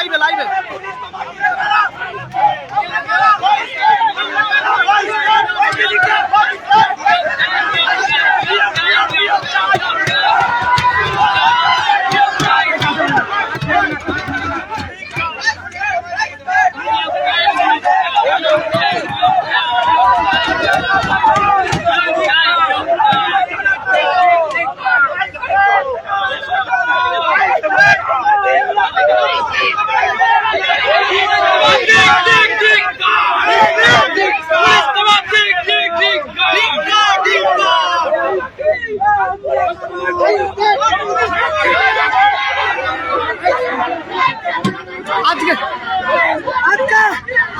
লাইভে লাইভে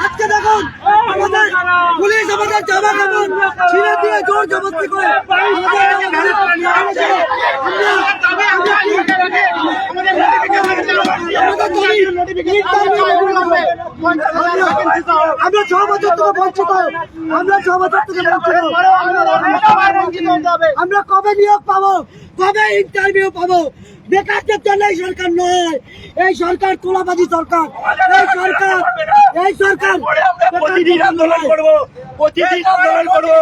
আজকে দেখুন আমাদের পুলিশ আমাদের জামা কাপড় ছিঁড়ে দিয়ে জোর জবরদস্তি করে আমরা 6 বছর থেকে বঞ্চিত আমরা কবে নিয়োগ পাবো, কবে ইন্টারভিউ পাবো? বেকারদের জন্য এই সরকার নয়, এই সরকার তোলাবাজি সরকার। এই সরকার প্রতিদিন আন্দোলন করবো, প্রতিদিন আন্দোলন করবো।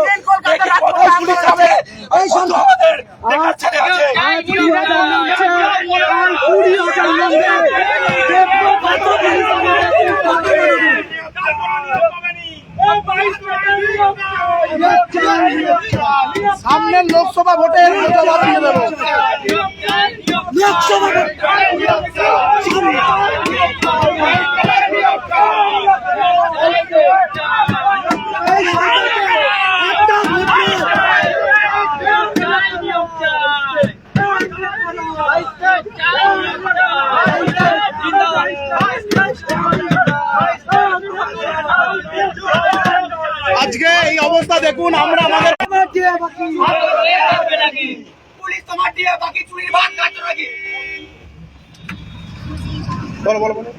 এই সরকার সামনের লোকসভা ভোটের জবাব দিয়ে দেবো। লোকসভা আজকে এই অবস্থা দেখুন, আমরা আমাদের পুলিশ তোমার দিয়ে বাকি চুরির ভাগ কাটতো নাকি? বলো বলো বলো।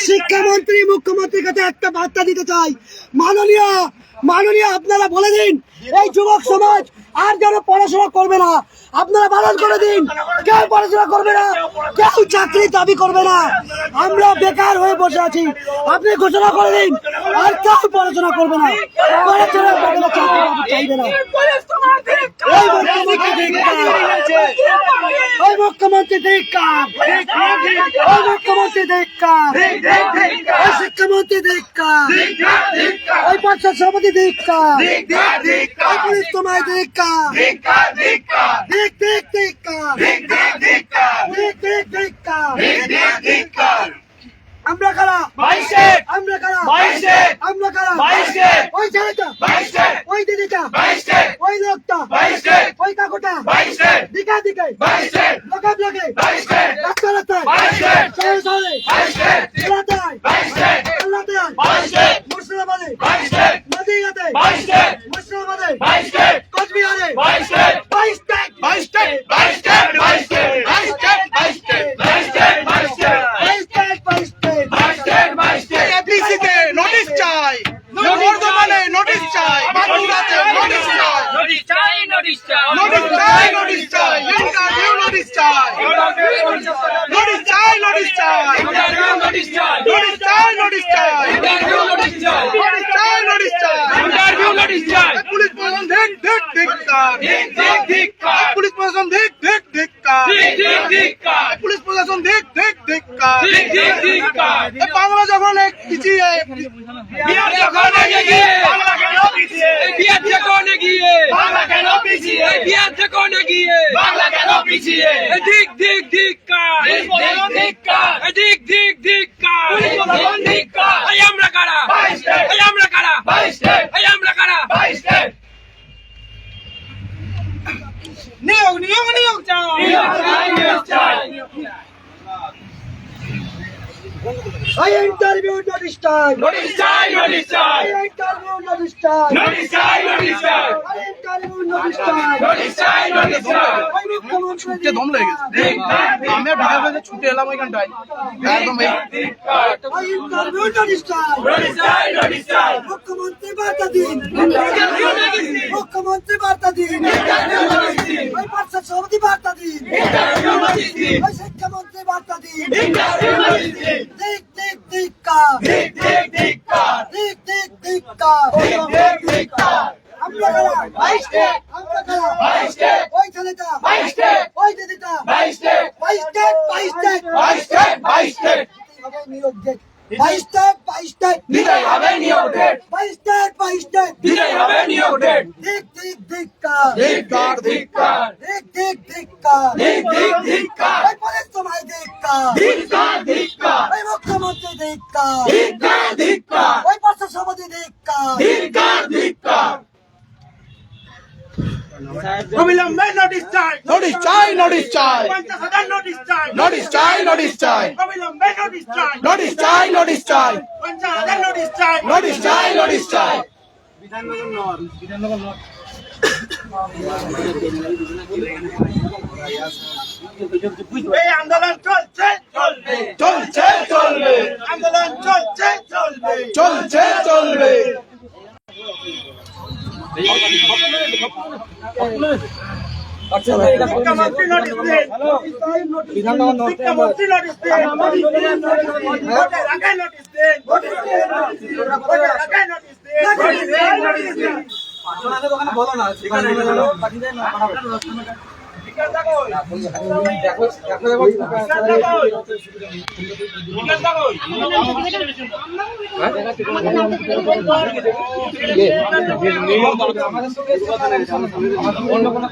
শিক্ষামন্ত্রী মুখ্যমন্ত্রীর কাছে একটা বার্তা দিতে চাই, মাননীয় আপনারা বলে দিন এই যুবক সমাজ আর যেন পড়াশোনা করবে না। আপনারা বারণ করে দিন, কেউ পড়াশোনা করবে না, কেউ চাকরি দাবি করবে না। আমরা বেকার হয়ে বসে আছি, আপনি ঘোষণা করে দিন আর কেউ পড়াশোনা করবে না, পড়াশোনা করবে না, চাকরি চাইবে না। ওই মুখ্যমন্ত্রী ধিক্কার, ওই মুখ্যমন্ত্রী ধিক্কার, ওই শিক্ষামন্ত্রী ধিক্কার, ওই পঞ্চায়েত সভাপতি ধিক্কার, ওই পুলিশ তোমায় ধিক্কার, আমরা কারা, আমরা কারা, আমরা কারা, ওই ছেলেটা, ওই দিদিটা, ওই লোকটা, ওই কাকুটা, দিকে দিকে, ব্লকে ব্লকে, রাস্তায় রাস্তায়, শহরে শহরে, এলাকায়, এলাকায়, মুর্শিদাবাদে, নদীয়াতে, মুর্শিদাবাদে, কোচবিহারে, এপিসিতে নোটিশ চাই, বর্ধমানে নোটিশ চাই, বাঁকুড়াতে নোটিশ চাই, নোটিশ চাই, নোটিশ চাই, নোটিশ চাই, ইন্টারভিউ নোটিশ চাই, নোটিশ চাই, নোটিশ চাই, নোটিশ চাই, নোটিশ চাই, নোটিশ চাই, নোটিশ চাই, নোটিশ চাই, ইন্টারভিউ নোটিশ চাই। পুলিশ প্রশাসন ধিক্কার, পুলিশ প্রশাসন ধিক্কার, পুলিশ প্রশাসন ধিক্কার। বাংলা যখন পিছিয়ে, বিহার যখন এগিয়ে, বাংলা কেন পিছিয়ে? বিহার যখন এগিয়ে, বাংলা কেন পিছিয়ে? বিহার যখন এগিয়ে, বাংলা কেন পিছিয়ে? ধিক ধিক ধিক্কার, ধিক্কার, ধিক ধিক ধিক্কার, ধিক্কার। এই আমরা কারা, এই আমরা কারা, এই আমরা কারা? নিয়োগ নিয়োগ নিয়োগ চাই, নিয়োগ চাই, নিয়োগ চাই। I interview notice time. Notice চাই নোটিশ চাই I interview notice time. Notice চাই নোটিশ চাই I interview notice time. Notice চাই নোটিশ চাই I মুখ্যমন্ত্রী ছুটে দম লেগে গেছে আমি ঢাকা হয়ে ছুটে এলাম ওইখানটায় একদম এই I interview notice time. Notice চাই নোটিশ চাই মুখ্যমন্ত্রী বার্তা দিন। মুখ্যমন্ত্রী বার্তা দিন। ওই পঞ্চায়েত সমিতি বার্তা দিন। ওই শিক্ষামন্ত্রী বার্তা দিন। দিক দিক ধিক্কার। দিক দিক ধিক্কার। আমরা কারা? আমরা কারা? ওই ছেলেটা, ওই দিদিটা, 22 স্টেট হবে নিয়োগ ডেট। 22 স্টেট দিতেই হবে নিয়োগ ডেট 22 স্টেট দিতেই হবে নিয়োগ ডেট দিক দিক ধিক্কার। ধিক্কার ধিক্কার দিক দিক ধিক্কার। দিক দিক ধিক্কার ওই পুলিশ তোমায় ধিক্কার। ধিক্কার ধিক্কার ওই মুখ্যমন্ত্রী ধিক্কার। ধিক্কার ধিক্কার ওই পঞ্চায়েত সমিতি ধিক্কার। ধিক্কার ধিক্কার অবিলম্বে নোটিশ চাই নোটিশ চাই নোটিশ চাই 50,000 নোটিশ চাই নোটিশ চাই নোটিশ চাই অবিলম্বে নোটিশ চাই নোটিশ চাই নোটিশ চাই 50,000 নোটিশ চাই নোটিশ চাই নোটিশ চাই এই আন্দোলন চলছে চলবে চলছে চলবে আন্দোলন চলছে চলবে চলছে চলবে শিক্ষামন্ত্রী নোটিশ দেন শিক্ষামন্ত্রী নোটিশ দেন ভোটের আগে নোটিশ দেন ভোটের আগে নোটিশ দেন অন্য কোনো